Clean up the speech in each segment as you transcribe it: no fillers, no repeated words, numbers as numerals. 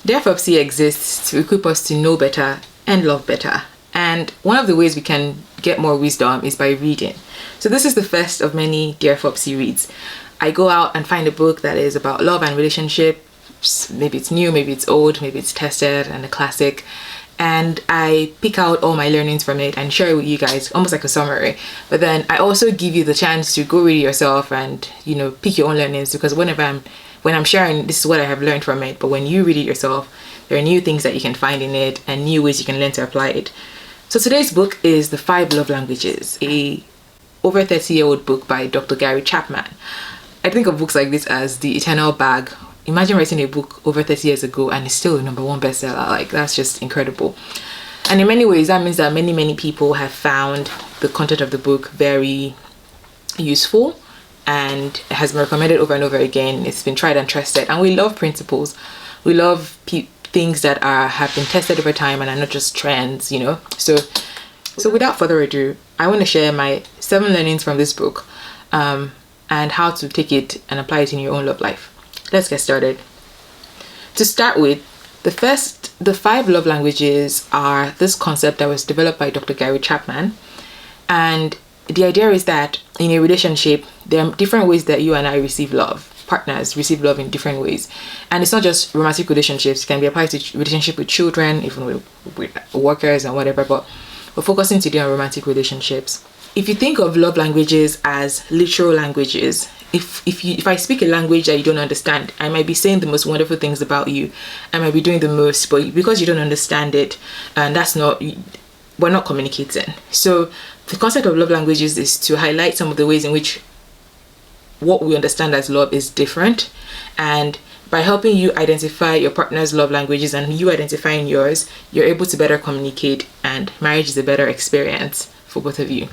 Dear Fopsy exists to equip us to know better and love better. And one of the ways we can get more wisdom is by reading. So this is the first of many Dear Fopsy reads. I go out and find a book that is about love and relationships. Maybe it's new, maybe it's old, maybe it's tested and a classic. And I pick out all my learnings from it and share it with you guys, almost like a summary. But then I also give you the chance to go read it yourself and, pick your own learnings, because when I'm sharing, this is what I have learned from it. But when you read it yourself, there are new things that you can find in it and new ways you can learn to apply it. So today's book is The 5 Love Languages, a over 30-year-old book by Dr. Gary Chapman. I think of books like this as the eternal bag. Imagine writing a book over 30 years ago and it's still a #1 bestseller. Like, that's just incredible. And in many ways, that means that many people have found the content of the book very useful and it has been recommended over and over again. It's been tried and tested, and we love principles. We love things that have been tested over time and are not just trends, So without further ado, I want to share my 7 learnings from this book and how to take it and apply it in your own love life. Let's get started. To start with, the 5 love languages are this concept that was developed by Dr. Gary Chapman. And the idea is that in a relationship, there are different ways that you and I receive love. Partners receive love in different ways. And it's not just romantic relationships. It can be applied to relationship with children, even with workers and whatever, but we're focusing today on romantic relationships. If you think of love languages as literal languages, if I speak a language that you don't understand, I might be saying the most wonderful things about you. I might be doing the most, but because you don't understand it, and we're not communicating. So the concept of love languages is to highlight some of the ways in which what we understand as love is different. And by helping you identify your partner's love languages and you identifying yours, you're able to better communicate, and marriage is a better experience for both of you.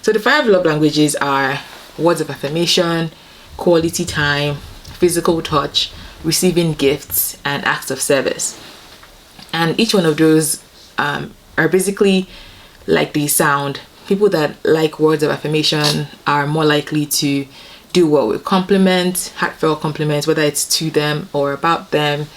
So the 5 love languages are words of affirmation, quality time, physical touch, receiving gifts, and acts of service. And each one of those are basically like the sound. People that like words of affirmation are more likely to do well with compliments, heartfelt compliments, whether it's to them or about them.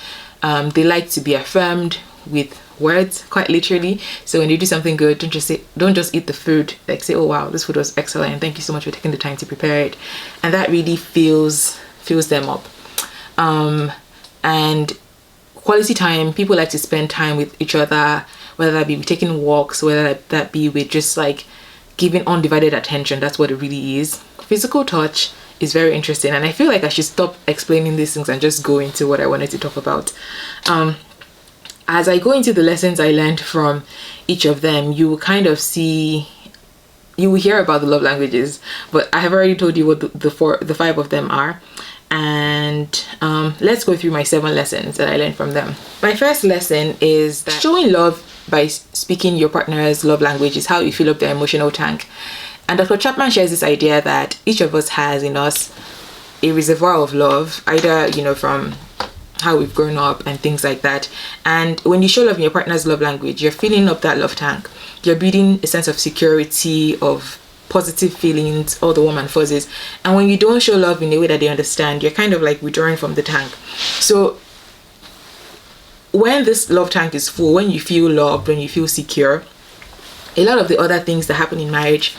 They like to be affirmed with words, quite literally. So when you do something good, don't just eat the food. Like, say, oh wow, this food was excellent, thank you so much for taking the time to prepare it. And that really fills them up. And quality time, people like to spend time with each other, whether that be with taking walks, whether that be with just like giving undivided attention. That's what it really is. Physical touch is very interesting, and I feel like I should stop explaining these things and just go into what I wanted to talk about. As I go into the lessons I learned from each of them, you will kind of you will hear about the love languages, but I have already told you what the 5 of them are. And let's go through my 7 lessons that I learned from them. My first lesson is that showing love by speaking your partner's love language is how you fill up their emotional tank. And Dr. Chapman shares this idea that each of us has in us a reservoir of love, either, from how we've grown up and things like that. And when you show love in your partner's love language, you're filling up that love tank. You're building a sense of security, of positive feelings, all the warm and fuzzies. And when you don't show love in a way that they understand, you're kind of like withdrawing from the tank. So when this love tank is full, when you feel loved, when you feel secure, a lot of the other things that happen in marriage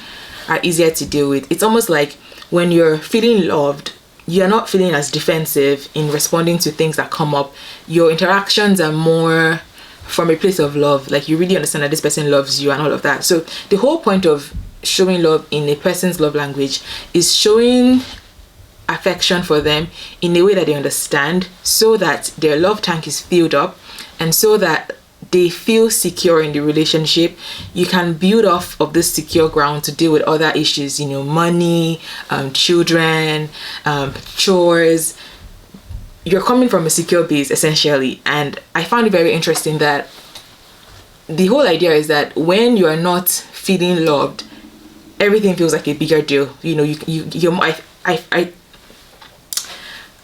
are easier to deal with. It's almost like when you're feeling loved, you're not feeling as defensive in responding to things that come up. Your interactions are more from a place of love. Like, you really understand that this person loves you and all of that. So the whole point of showing love in a person's love language is showing affection for them in a way that they understand, so that their love tank is filled up and so that they feel secure in the relationship. You can build off of this secure ground to deal with other issues, money, children, chores. You're coming from a secure base, essentially. And I found it very interesting that the whole idea is that when you are not feeling loved, everything feels like a bigger deal.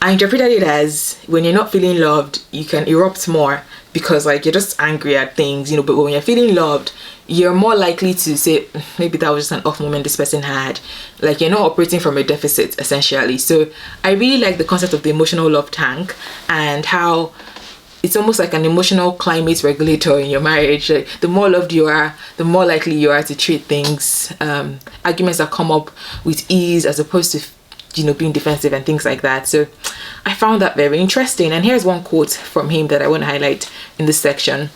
I interpreted it as when you're not feeling loved, you can erupt more because like you're just angry at things, but when you're feeling loved, you're more likely to say, maybe that was just an off moment this person had. Like, you're not operating from a deficit, essentially. So I really like the concept of the emotional love tank and how it's almost like an emotional climate regulator in your marriage. Like, the more loved you are, the more likely you are to treat things, arguments that come up with ease, as opposed to, being defensive and things like that. So I found that very interesting. And here's one quote from him that I want to highlight in this section.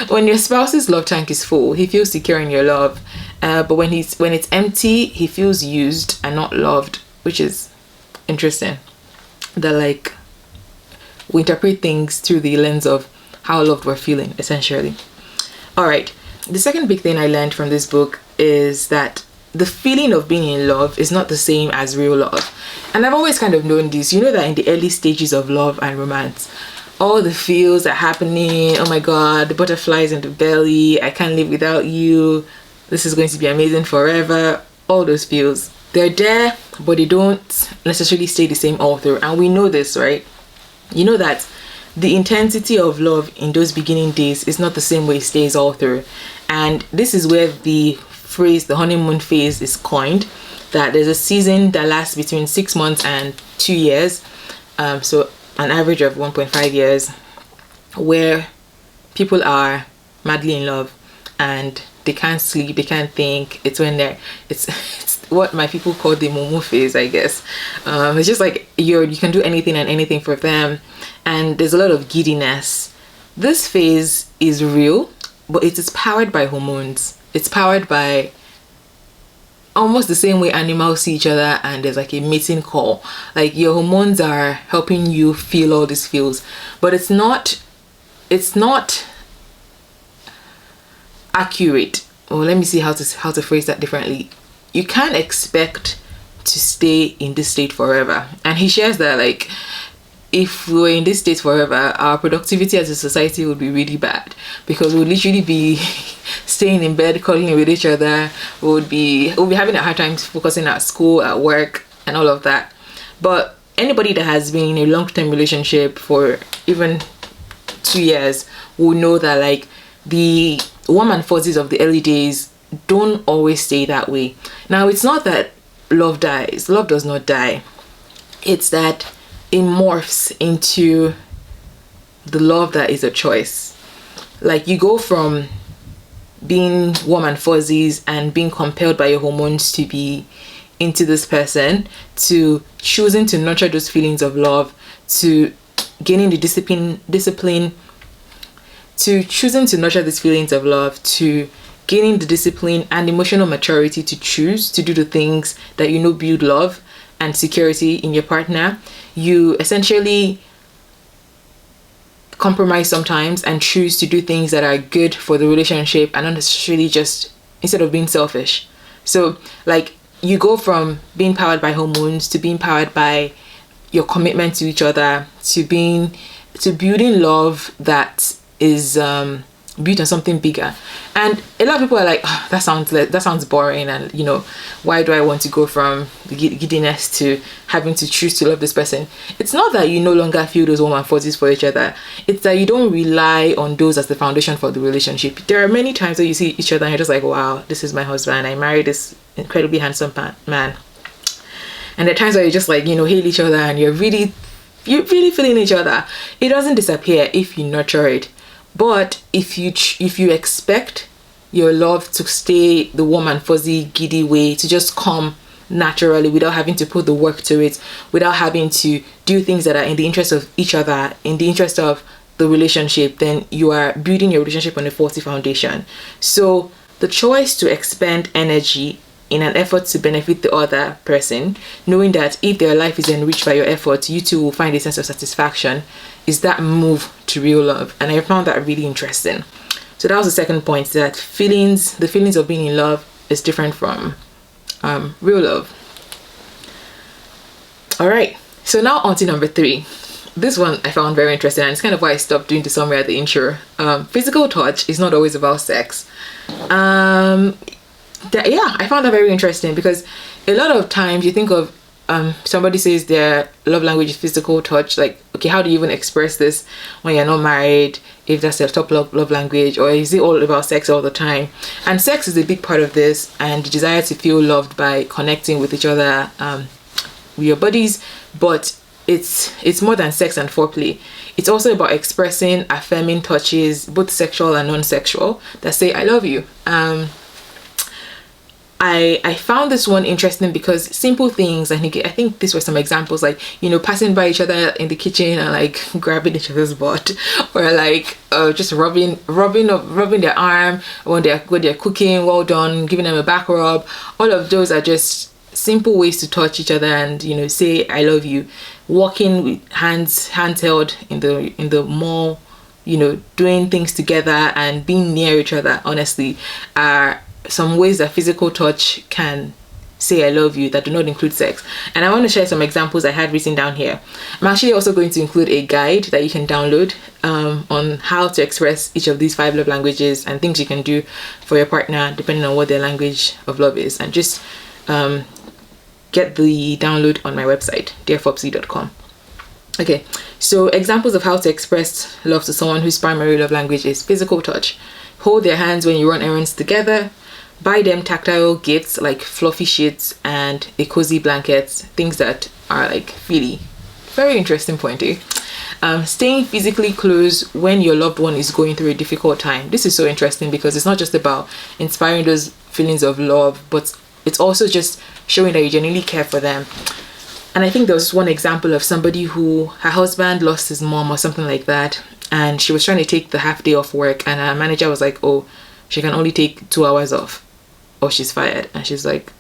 When your spouse's love tank is full, he feels secure in your love. But when it's empty, he feels used and not loved, which is interesting. That, like, we interpret things through the lens of how loved we're feeling, essentially. All right. The second big thing I learned from this book is that the feeling of being in love is not the same as real love. And I've always kind of known this. You know that in the early stages of love and romance, all the feels are happening. Oh my God, the butterflies in the belly. I can't live without you. This is going to be amazing forever. All those feels. They're there, but they don't necessarily stay the same all through. And we know this, right? You know that the intensity of love in those beginning days is not the same way it stays all through. And this is where the phrase, the honeymoon phase, is coined. That there's a season that lasts between 6 months and 2 years. So an average of 1.5 years, where people are madly in love and they can't sleep, they can't think. It's when it's what my people call the mumu phase, I guess. It's just like you can do anything and anything for them, and there's a lot of giddiness. This phase is real, but it is powered by hormones. It's powered by almost the same way animals see each other, and there's like a mating call. Like, your hormones are helping you feel all these feels, but it's not accurate. Or let me see how to phrase that differently. You can't expect to stay in this state forever. And he shares that, like, if we were in this state forever, our productivity as a society would be really bad, because we'll literally be staying in bed, cuddling with each other. We'll be having a hard time focusing at school, at work, and all of that. But anybody that has been in a long-term relationship for even 2 years will know that, like, the warm and fuzzies of the early days don't always stay that way. Now, it's not that love dies. Love does not die. It's that it morphs into the love that is a choice. Like, you go from being warm and fuzzies and being compelled by your hormones to be into this person, to choosing to nurture those feelings of love, to gaining the discipline, to choosing to nurture these feelings of love, to gaining the discipline and emotional maturity to choose to do the things that build love and security in your partner. You essentially compromise sometimes and choose to do things that are good for the relationship, and not necessarily just instead of being selfish. So, like, you go from being powered by hormones to being powered by your commitment to each other, to building love that is built on something bigger. And a lot of people are like, oh, that sounds boring, and why do I want to go from the giddiness to having to choose to love this person? It's not that you no longer feel those warm and fuzzies for each other. It's that you don't rely on those as the foundation for the relationship. There are many times where you see each other and you're just like, wow, this is my husband, I married this incredibly handsome man. And there are times where you just like, hail each other, and you're really feeling each other. It doesn't disappear if you nurture it. But if you expect your love to stay the warm and fuzzy, giddy way, to just come naturally without having to put the work to it, without having to do things that are in the interest of each other, in the interest of the relationship, then you are building your relationship on a faulty foundation. So the choice to expend energy in an effort to benefit the other person, knowing that if their life is enriched by your effort, you too will find a sense of satisfaction, is that move to real love. And I found that really interesting. So that was the second point, that the feelings of being in love is different from real love. All right, so now on to number 3. This one I found very interesting, and it's kind of why I stopped doing the summary at the intro. Physical touch is not always about sex. I found that very interesting, because a lot of times you think of somebody says their love language is physical touch. Like, okay, how do you even express this when you're not married, if that's your top love language, or is it all about sex all the time? And sex is a big part of this, and the desire to feel loved by connecting with each other, with your bodies. But it's more than sex and foreplay. It's also about expressing affirming touches, both sexual and non-sexual, that say I love you. I found this one interesting because simple things, I think these were some examples, like, you know, passing by each other in the kitchen and like grabbing each other's butt, or like just rubbing their arm when they're cooking, well done, giving them a back rub. All of those are just simple ways to touch each other and, you know, say I love you. Walking with hands held in the mall, you know, doing things together and being near each other, honestly, are some ways that physical touch can say I love you that do not include sex. And I want to share some examples I had written down here. I'm actually also going to include a guide that you can download on how to express each of these 5 love languages and things you can do for your partner depending on what their language of love is. And just get the download on my website, dearfopsy.com. Okay, so examples of how to express love to someone whose primary love language is physical touch. Hold their hands when you run errands together. Buy them tactile gifts like fluffy sheets and a cozy blanket, things that are like really very interesting point. Staying physically close when your loved one is going through a difficult time. This is so interesting because it's not just about inspiring those feelings of love, but it's also just showing that you genuinely care for them. And I think there was one example of somebody who, her husband lost his mom or something like that, and she was trying to take the half day off work, and her manager was like, oh, she can only take 2 hours off or she's fired. And she's like,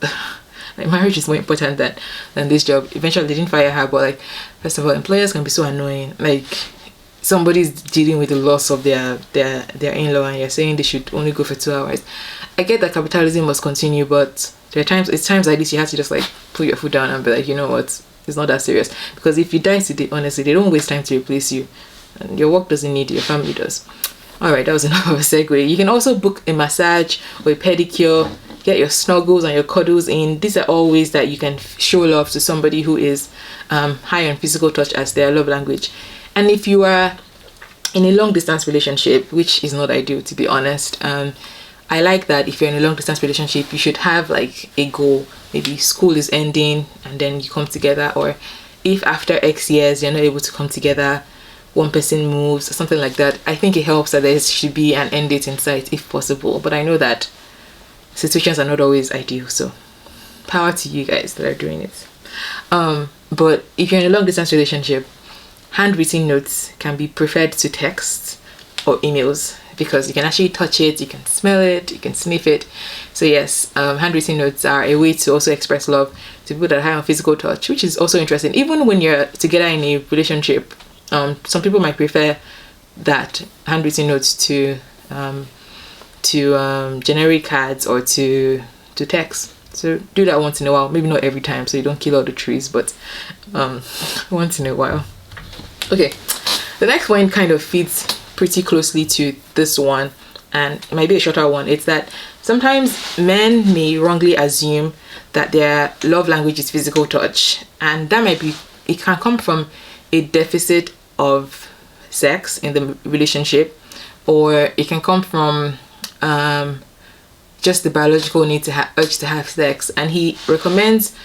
marriage is more important than this job. Eventually they didn't fire her, but like, first of all, employers can be so annoying. Like, somebody's dealing with the loss of their in-law and you're saying they should only go for 2 hours. I get that capitalism must continue, but it's times like this you have to just like put your foot down and be like, you know what, it's not that serious. Because if you die today, honestly, they don't waste time to replace you, and your work doesn't need you, your family does. Alright, that was enough of a segue. You can also book a massage or a pedicure, get your snuggles and your cuddles in. These are all ways that you can show love to somebody who is high on physical touch as their love language. And if you are in a long distance relationship, which is not ideal to be honest, I like that if you're in a long distance relationship, you should have like a goal. Maybe school is ending and then you come together, or if after X years you're not able to come together, one person moves or something like that. I think it helps that there should be an end date in sight if possible, but I know that situations are not always ideal, so power to you guys that are doing it. But if you're in a long distance relationship, handwritten notes can be preferred to text or emails, because you can actually touch it, you can smell it, you can sniff it. So yes, handwritten notes are a way to also express love to people that are high on physical touch, which is also interesting. Even when you're together in a relationship, some people might prefer that handwritten notes to generic cards or to text. So do that once in a while, maybe not every time so you don't kill all the trees, but once in a while. Okay, the next one kind of fits pretty closely to this one, and it might be a shorter one. It's that sometimes men may wrongly assume that their love language is physical touch, and that might be, it can come from a deficit of sex in the relationship, or it can come from just the biological need to urge to have sex. And he recommends,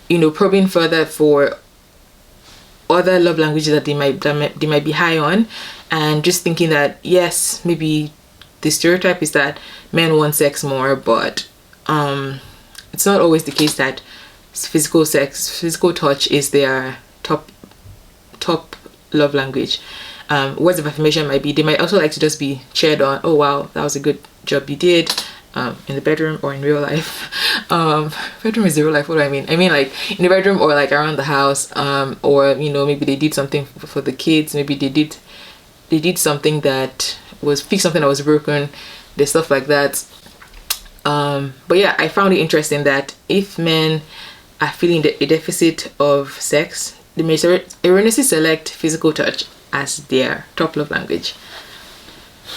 probing further for other love languages that they might be high on, and just thinking that yes, maybe the stereotype is that men want sex more, but it's not always the case that physical touch is their top love language. Words of affirmation might be, they might also like to just be cheered on. Oh wow, that was a good job you did, in the bedroom or in real life. Bedroom is the real life. What do I mean? I mean like in the bedroom or like around the house, or maybe they did something for the kids. Maybe they did something that was fix something that was broken. There's stuff like that. But yeah, I found it interesting that if men are feeling a deficit of sex, they may erroneously select physical touch as their top love language.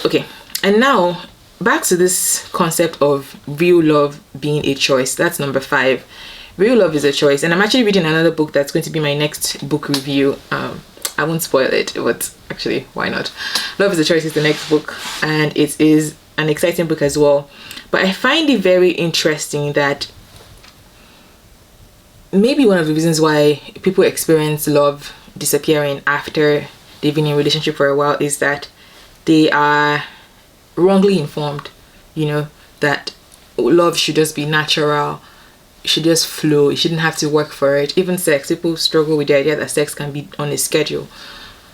Okay, and now back to this concept of real love being a choice. That's number 5. Real love is a choice, and I'm actually reading another book that's going to be my next book review. I won't spoil it, but actually, why not? Love is a Choice is the next book, and it is an exciting book as well. But I find it very interesting that maybe one of the reasons why people experience love disappearing after they've been in a relationship for a while is that they are wrongly informed, that love should just be natural, it should just flow, you shouldn't have to work for it. Even sex, people struggle with the idea that sex can be on a schedule.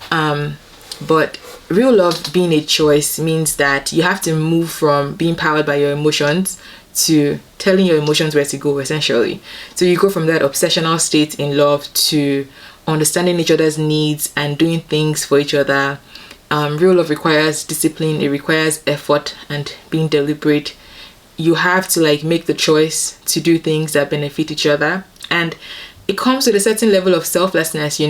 But real love being a choice means that you have to move from being powered by your emotions to telling your emotions where to go, essentially. So you go from that obsessional state in love to understanding each other's needs and doing things for each other. Real love requires discipline, it requires effort and being deliberate. You have to make the choice to do things that benefit each other, and it comes with a certain level of selflessness.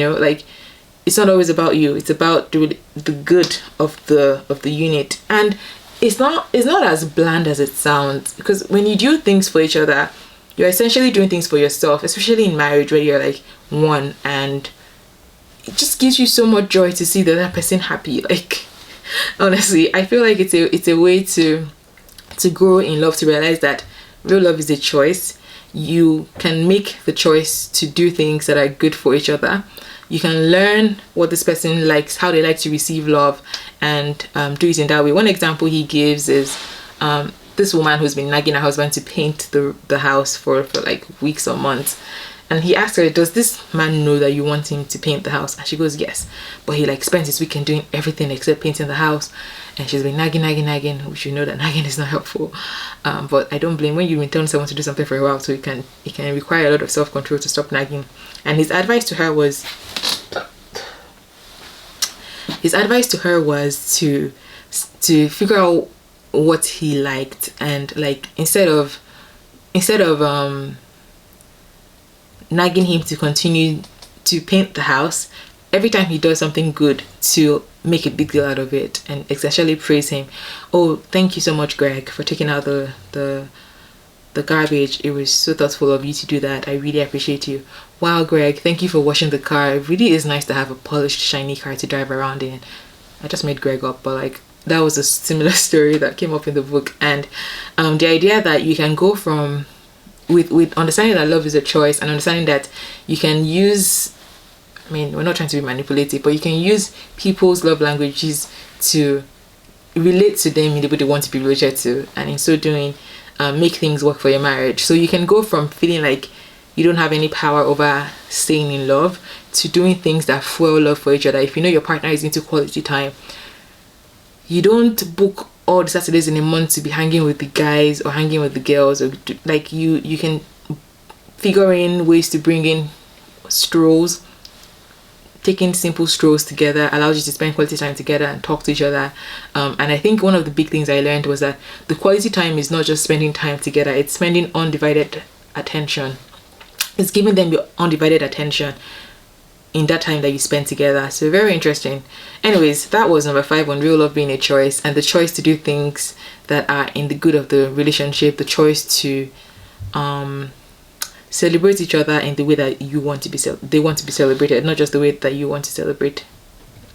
It's not always about you, it's about the good of the unit. And it's not as bland as it sounds, because when you do things for each other, you're essentially doing things for yourself, especially in marriage where you're one, and it just gives you so much joy to see the other person happy. Honestly, I feel like it's a way to grow in love, to realize that real love is a choice. You can make the choice to do things that are good for each other. You can learn what this person likes, how they like to receive love, and do it in that way. One example he gives is this woman who's been nagging her husband to paint the house for weeks or months. And he asked her, does this man know that you want him to paint the house? And she goes, yes. But he spends his weekend doing everything except painting the house. And she's been nagging. We should know that nagging is not helpful. But I don't blame when you've been telling someone to do something for a while, so it can require a lot of self-control to stop nagging. And his advice to her was to figure out what he liked, and instead of nagging him to continue to paint the house, every time he does something good, to make a big deal out of it and essentially praise him. Oh, thank you so much, Greg, for taking out the garbage. It was so thoughtful of you to do that. I really appreciate you. Wow, Greg, thank you for washing the car. It really is nice to have a polished, shiny car to drive around in. I just made Greg up, but that was a similar story that came up in the book. And the idea that you can go from with understanding that love is a choice, and understanding that you can use, we're not trying to be manipulative, but you can use people's love languages to relate to them in the way they want to be related to, and in so doing make things work for your marriage. So you can go from feeling like you don't have any power over staying in love to doing things that fuel love for each other. If you know your partner is into quality time, you don't book all the Saturdays in a month to be hanging with the guys or hanging with the girls, or you can figure in ways to bring in strolls. Taking simple strolls together allows you to spend quality time together and talk to each other. And I think one of the big things I learned was that the quality time is not just spending time together, it's spending undivided attention. It's giving them your undivided attention in that time that you spend together. So very interesting. Anyways, that was number 5 on real love being a choice, and the choice to do things that are in the good of the relationship, the choice to celebrate each other in the way that you want to be they want to be celebrated, not just the way that you want to celebrate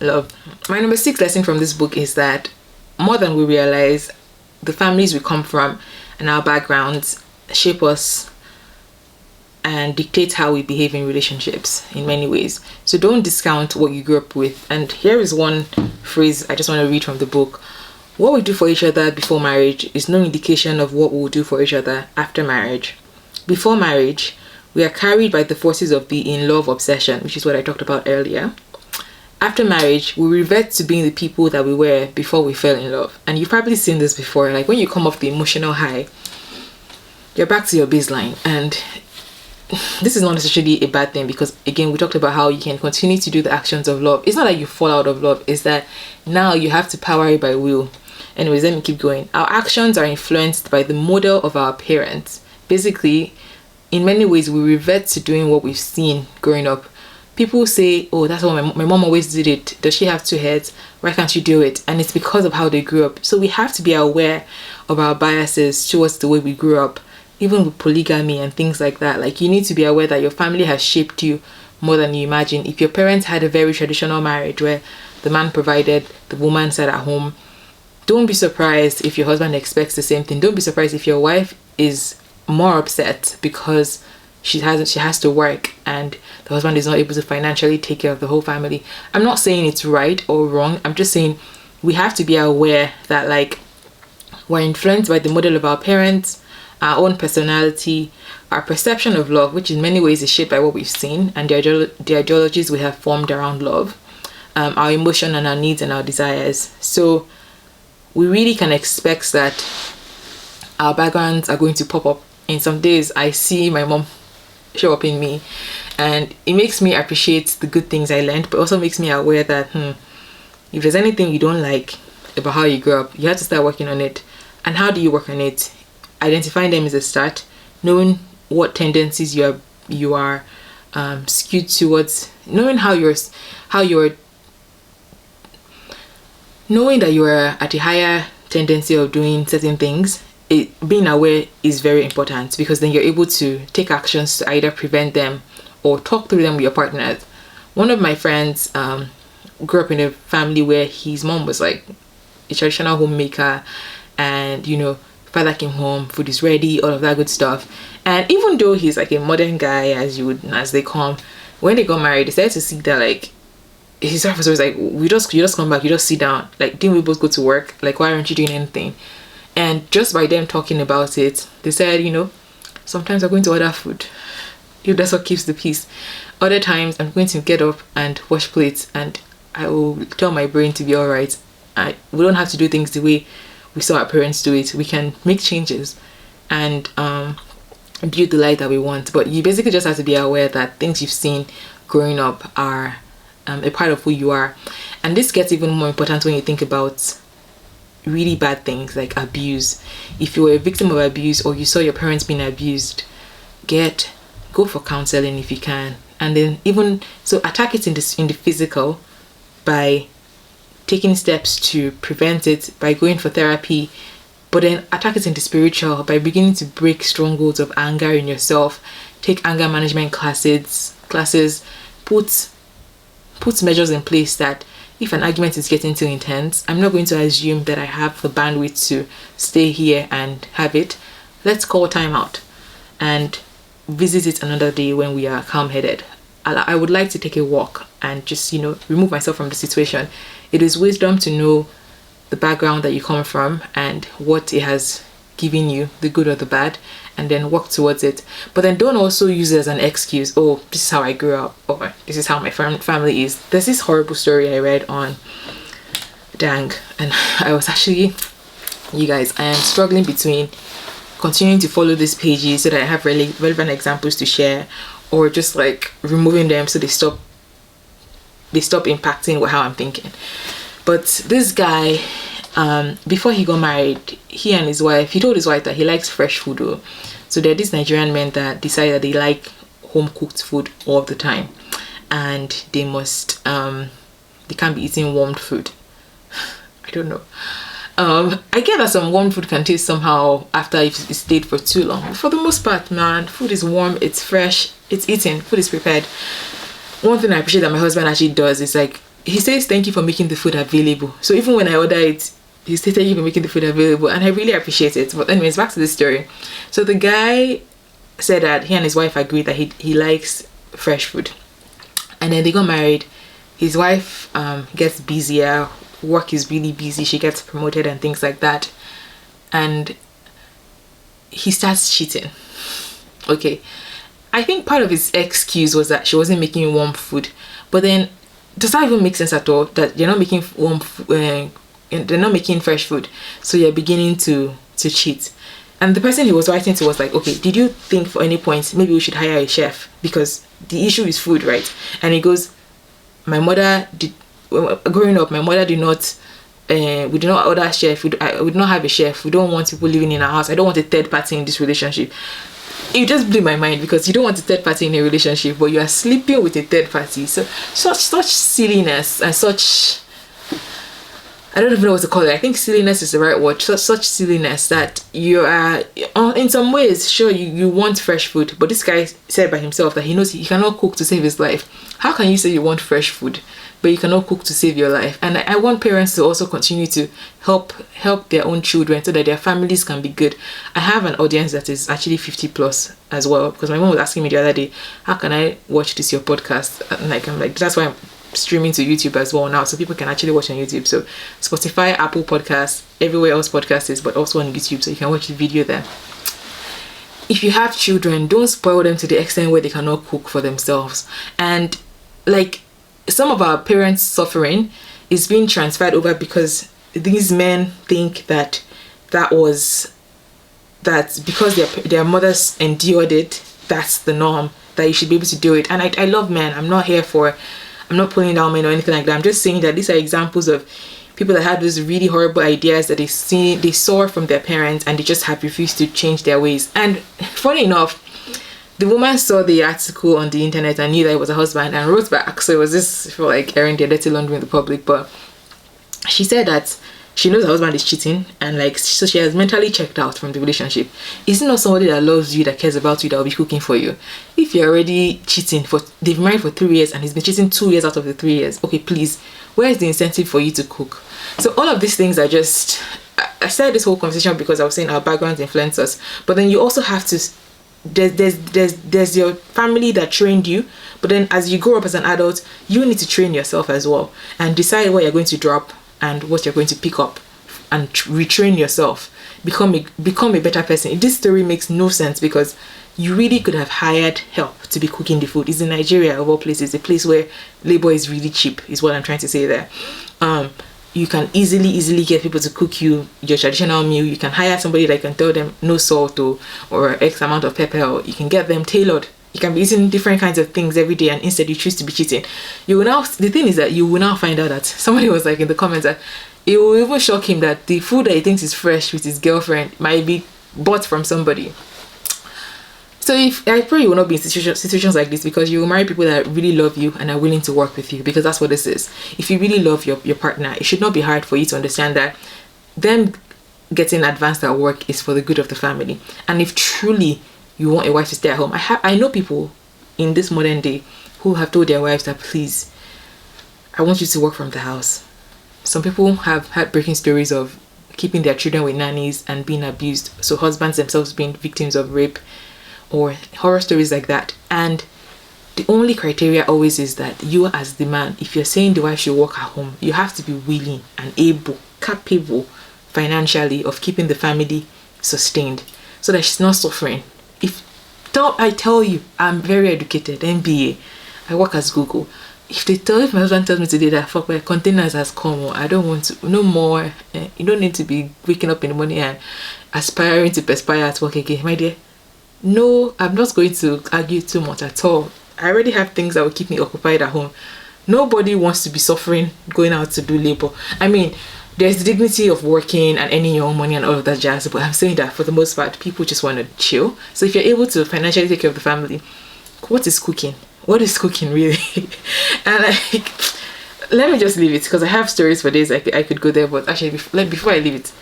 love. My number 6 lesson from this book is that more than we realize, the families we come from and our backgrounds shape us and dictate how we behave in relationships in many ways. So don't discount what you grew up with. And here is one phrase I just want to read from the book. What we do for each other before marriage is no indication of what we will do for each other after marriage. Before marriage, we are carried by the forces of the in-love obsession, which is what I talked about earlier. After marriage, we revert to being the people that we were before we fell in love. And you've probably seen this before. When you come off the emotional high, you're back to your baseline. And this is not necessarily a bad thing, because again, we talked about how you can continue to do the actions of love. It's not that you fall out of love, it's that now you have to power it by will. Anyways, let me keep going. Our actions are influenced by the model of our parents. Basically, in many ways, we revert to doing what we've seen growing up. People say, oh, that's what my mom always did it. Does she have 2 heads? Why can't you do it? And it's because of how they grew up. So we have to be aware of our biases towards the way we grew up. Even with polygamy and things like that, you need to be aware that your family has shaped you more than you imagine. If your parents had a very traditional marriage where the man provided, the woman sat at home, don't be surprised if your husband expects the same thing. Don't be surprised if your wife is more upset because she has to work and the husband is not able to financially take care of the whole family. I'm not saying it's right or wrong. I'm just saying we have to be aware that like we're influenced by the model of our parents, our own personality, our perception of love, which in many ways is shaped by what we've seen, and the ideologies we have formed around love, our emotion and our needs and our desires. So we really can expect that our backgrounds are going to pop up. In some days, I see my mom show up in me, and it makes me appreciate the good things I learned, but also makes me aware that if there's anything you don't like about how you grew up, you have to start working on it. And how do you work on it? Identifying them is a start. Knowing what tendencies you are skewed towards, knowing knowing that you are at a higher tendency of doing certain things. Being aware is very important, because then you're able to take actions to either prevent them or talk through them with your partners. One of my friends grew up in a family where his mom was like a traditional homemaker, and father came home, food is ready, all of that good stuff. And even though he's like a modern guy, as they come, when they got married, they started to see that like his wife was always like, you just come back, you just sit down. Like, didn't we both go to work? Like, why aren't you doing anything? And just by them talking about it, they said, sometimes I'm going to order food, if that's what keeps the peace. Other times I'm going to get up and wash plates, and I will tell my brain to be all right. We don't have to do things the way we saw our parents do it. We can make changes and build the life that we want. But you basically just have to be aware that things you've seen growing up are a part of who you are. And this gets even more important when you think about really bad things like abuse. If you were a victim of abuse, or you saw your parents being abused, go for counseling if you can. And then even so, attack it in the physical by taking steps to prevent it, by going for therapy, but then attack it in the spiritual by beginning to break strongholds of anger in yourself. Take anger management classes, put measures in place that if an argument is getting too intense, I'm not going to assume that I have the bandwidth to stay here and have it. Let's call time out and visit it another day when we are calm-headed. I would like to take a walk and just, remove myself from the situation. It is wisdom to know the background that you come from and what it has given you, the good or the bad, and then work towards it. But then don't also use it as an excuse. Oh, this is how I grew up, or this is how my family is. There's this horrible story I read on Dang, and I was actually, you guys, I am struggling between continuing to follow these pages so that I have really relevant examples to share, or just like removing them so they stop impacting how I'm thinking. But this guy, before he got married, he told his wife that he likes fresh food though. So there are these Nigerian men that decide that they like home cooked food all the time, and they can't be eating warmed food. I don't know. I get that some warm food can taste somehow after it's stayed for too long. But for the most part, man, food is warm, it's fresh, it's eaten, food is prepared. One thing I appreciate that my husband actually does is like, he says thank you for making the food available. So even when I order it, he says thank you for making the food available, and I really appreciate it. But anyways, back to the story. So the guy said that he and his wife agreed that he likes fresh food, and then they got married. His wife gets busier, work is really busy, she gets promoted and things like that, and he starts cheating. Okay, I think part of his excuse was that she wasn't making warm food, but then does that even make sense at all? That you're not making they're not making fresh food, so you're beginning to cheat. And the person he was writing to was like, okay, did you think for any point maybe we should hire a chef, because the issue is food, right? And he goes, growing up, my mother did not we do not order a chef, we do not have a chef, we don't want people living in our house, I don't want a third party in this relationship. It just blew my mind, because you don't want a third party in a relationship, but you are sleeping with a third party. So such silliness and such, I don't even know what to call it. I think silliness is the right word. Such silliness that you are, in some ways, sure, you want fresh food, but this guy said by himself that he knows he cannot cook to save his life. How can you say you want fresh food? but you cannot cook to save your life. And I want parents to also continue to help their own children so that their families can be good. I have an audience that is actually 50 plus as well, because my mom was asking me the other day, how can I watch this your podcast? And I'm like, that's why I'm streaming to YouTube as well now, so people can actually watch on YouTube. So Spotify, Apple Podcasts, everywhere else podcast is, but also on YouTube, so you can watch the video there. If you have children, don't spoil them to the extent where they cannot cook for themselves. And like, some of our parents' suffering is being transferred over because these men think that because their mothers endured it, that's the norm, that you should be able to do it. And I love men. I'm not pulling down men or anything like that. I'm just saying that these are examples of people that had those really horrible ideas that they saw from their parents, and they just have refused to change their ways. And funny enough, the woman saw the article on the internet and knew that it was a husband and wrote back. So it was just for like airing their dirty laundry in the public. But she said that she knows her husband is cheating, and like, so she has mentally checked out from the relationship. Is it not somebody that loves you, that cares about you, that will be cooking for you? If you're already cheating, they've been married for 3 years and he's been cheating 2 years out of the 3 years, okay, please, where is the incentive for you to cook? So all of these things are just, I started this whole conversation because I was saying our backgrounds influence us, but then you also have to, there's your family that trained you, but then as you grow up as an adult, you need to train yourself as well and decide what you're going to drop and what you're going to pick up, and retrain yourself, become a better person. This story makes no sense because you really could have hired help to be cooking the food. It's in Nigeria, of all places, a place where labor is really cheap, is what I'm trying to say there. You can easily get people to cook you your traditional meal. You can hire somebody that can tell them no salt or X amount of pepper, or you can get them tailored. You can be eating different kinds of things every day, and instead you choose to be cheating. The thing is that you will now find out that somebody was like in the comments that it will even shock him that the food that he thinks is fresh with his girlfriend might be bought from somebody. So I pray you will not be in situations like this, because you will marry people that really love you and are willing to work with you, because that's what this is. If you really love your partner, it should not be hard for you to understand that them getting advanced at work is for the good of the family. And if truly you want a wife to stay at home, I know people in this modern day who have told their wives that, please, I want you to work from the house. Some people have heartbreaking stories of keeping their children with nannies and being abused, so husbands themselves being victims of rape or horror stories like that. And the only criteria always is that you, as the man, if you're saying the wife should work at home, you have to be willing and capable financially of keeping the family sustained, so that she's not suffering. I tell you, I'm very educated, MBA, I work as Google. If my husband tells me today that fuck, my containers has come, or I don't want to, no more, you don't need to be waking up in the morning and aspiring to perspire at work again, my dear. No, I'm not going to argue too much at all. I already have things that will keep me occupied at home. Nobody wants to be suffering going out to do labor. I mean, there's the dignity of working and earning your own money and all of that jazz, but I'm saying that for the most part, people just want to chill. So if you're able to financially take care of the family, what is cooking? What is cooking really? And let me just leave it, because I have stories for days. I could go there, but actually, before I leave it,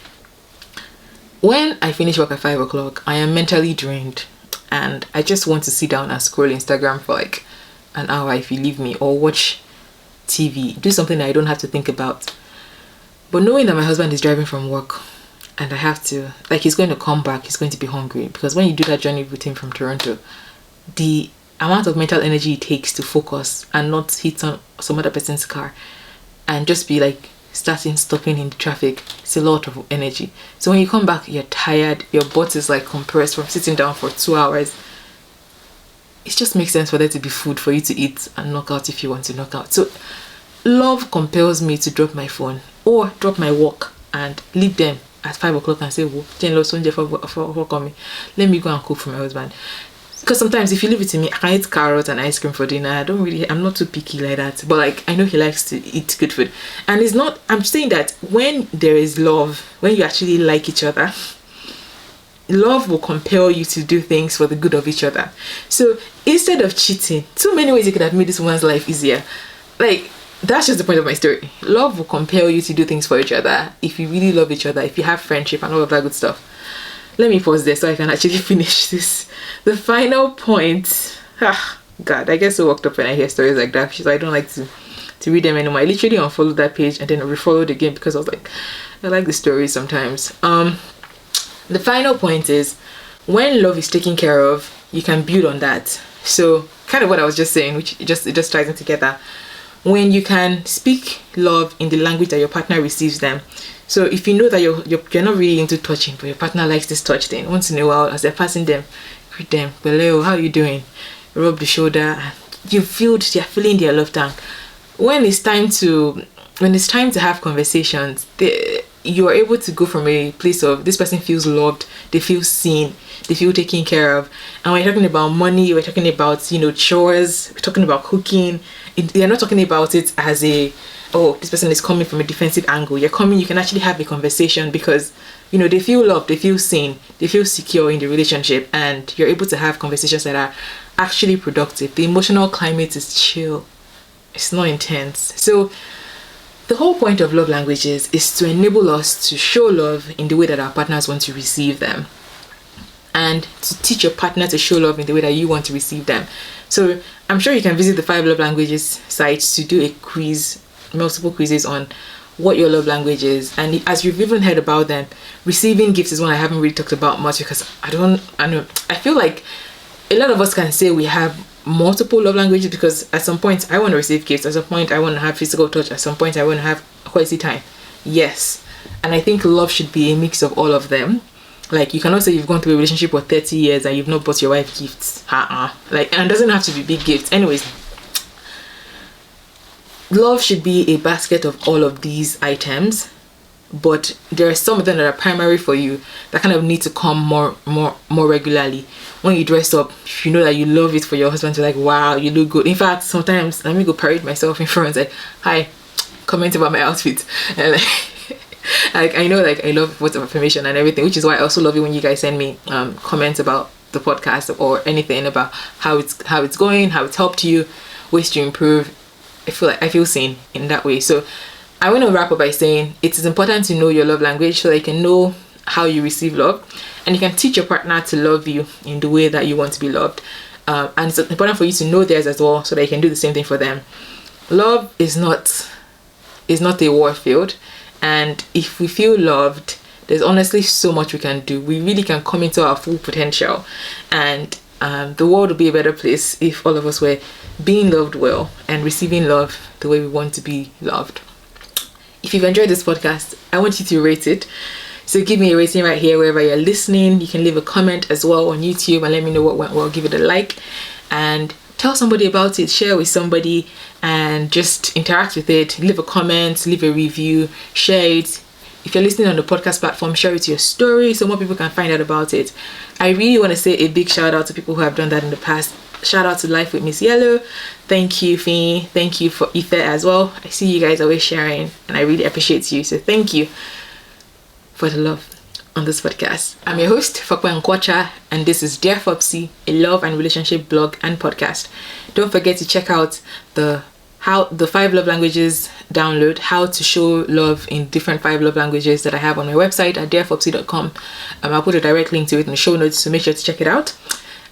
when I finish work at 5 o'clock, I am mentally drained, and I just want to sit down and scroll Instagram for like an hour if you leave me, or watch TV, do something that I don't have to think about. But knowing that my husband is driving from work and I have to, like, he's going to come back, he's going to be hungry, because when you do that journey with him from Toronto, the amount of mental energy it takes to focus and not hit on some other person's car and just be like stopping in the traffic, it's a lot of energy. So when you come back, you're tired, your butt is like compressed from sitting down for 2 hours. It just makes sense for there to be food for you to eat and knock out if you want to knock out. So love compels me to drop my phone or drop my work and leave them at 5 o'clock and say, let me go and cook for my husband. Because sometimes if you leave it to me, I can eat carrots and ice cream for dinner. I'm not too picky like that. But like, I know he likes to eat good food. And it's not, I'm saying that when there is love, when you actually like each other, love will compel you to do things for the good of each other. So instead of cheating, too many ways you could have made this woman's life easier. Like, that's just the point of my story. Love will compel you to do things for each other if you really love each other, if you have friendship and all of that good stuff. Let me pause there so I can actually finish this. The final point. God, I get so worked up when I hear stories like that, because I don't like to to read them anymore. I literally unfollowed that page and then refollowed again because I was like, I like the stories sometimes. The final point is, when love is taken care of, you can build on that. So kind of what I was just saying, which it just ties in together. When you can speak love in the language that your partner receives them. So if you know that you're not really into touching, but your partner likes this touch thing, once in a while as they're passing them, greet them, "Hello, how are you doing?" Rub the shoulder. They're feeling their love tank. When it's time to have conversations, you are able to go from a place of this person feels loved, they feel seen, they feel taken care of. And when you're talking about money, we're talking about chores, we're talking about cooking. You're not talking about it as this person is coming from a defensive angle. You can actually have a conversation because they feel loved, they feel seen, they feel secure in the relationship, and you're able to have conversations that are actually productive. The emotional climate is chill, it's not intense. So the whole point of love languages is to enable us to show love in the way that our partners want to receive them, and to teach your partner to show love in the way that you want to receive them. So I'm sure you can visit the 5 love languages site to do a quiz, multiple quizzes on what your love language is. And as you've even heard about them, receiving gifts is one I haven't really talked about much because I feel like a lot of us can say we have multiple love languages, because at some point I want to receive gifts, at some point I want to have physical touch, at some point I want to have quality time. Yes. And I think love should be a mix of all of them. Like, you cannot say you've gone through a relationship for 30 years and you've not bought your wife gifts. And it doesn't have to be big gifts. Anyways, love should be a basket of all of these items, but there are some of them that are primary for you that kind of need to come more regularly. When you dress up, you know that you love it for your husband to like, wow, you look good. In fact, sometimes let me go parade myself in front and say, hi, comment about my outfit. And like I know, like, I love words of affirmation and everything, which is why I also love it when you guys send me comments about the podcast or anything about how it's going, how it's helped you, ways to improve. I feel seen in that way. So I want to wrap up by saying it is important to know your love language so that you can know how you receive love, and you can teach your partner to love you in the way that you want to be loved. And it's important for you to know theirs as well so that you can do the same thing for them. Love is not a war field. And if we feel loved, there's honestly so much we can do. We really can come into our full potential. And the world would be a better place if all of us were being loved well and receiving love the way we want to be loved. If you've enjoyed this podcast, I want you to rate it. So give me a rating right here wherever you're listening. You can leave a comment as well on YouTube and let me know what went well. Give it a like and tell somebody about it. Share with somebody and just interact with it. Leave a comment, leave a review, share it. If you're listening on the podcast platform, share it to your story so more people can find out about it. I really want to say a big shout out to people who have done that in the past. Shout out to Life with Miss Yellow. Thank you, Fee. Thank you for Ife as well. I see you guys always sharing and I really appreciate you. So thank you for the love on this podcast. I'm your host, Fakwa Nkwacha, and this is Dear Fopsy, a love and relationship blog and podcast. Don't forget to check out the 5 love languages download, how to show love in different 5 love languages that I have on my website at dearfopsy.com. I'll put a direct link to it in the show notes, so make sure to check it out.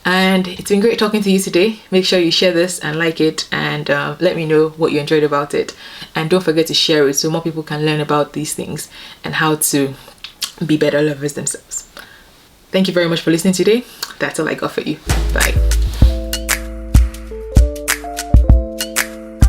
And it's been great talking to you today. Make sure you share this and like it, and let me know what you enjoyed about it. And don't forget to share it so more people can learn about these things and how to be better lovers themselves. Thank you very much for listening today. That's all I got for you. Bye.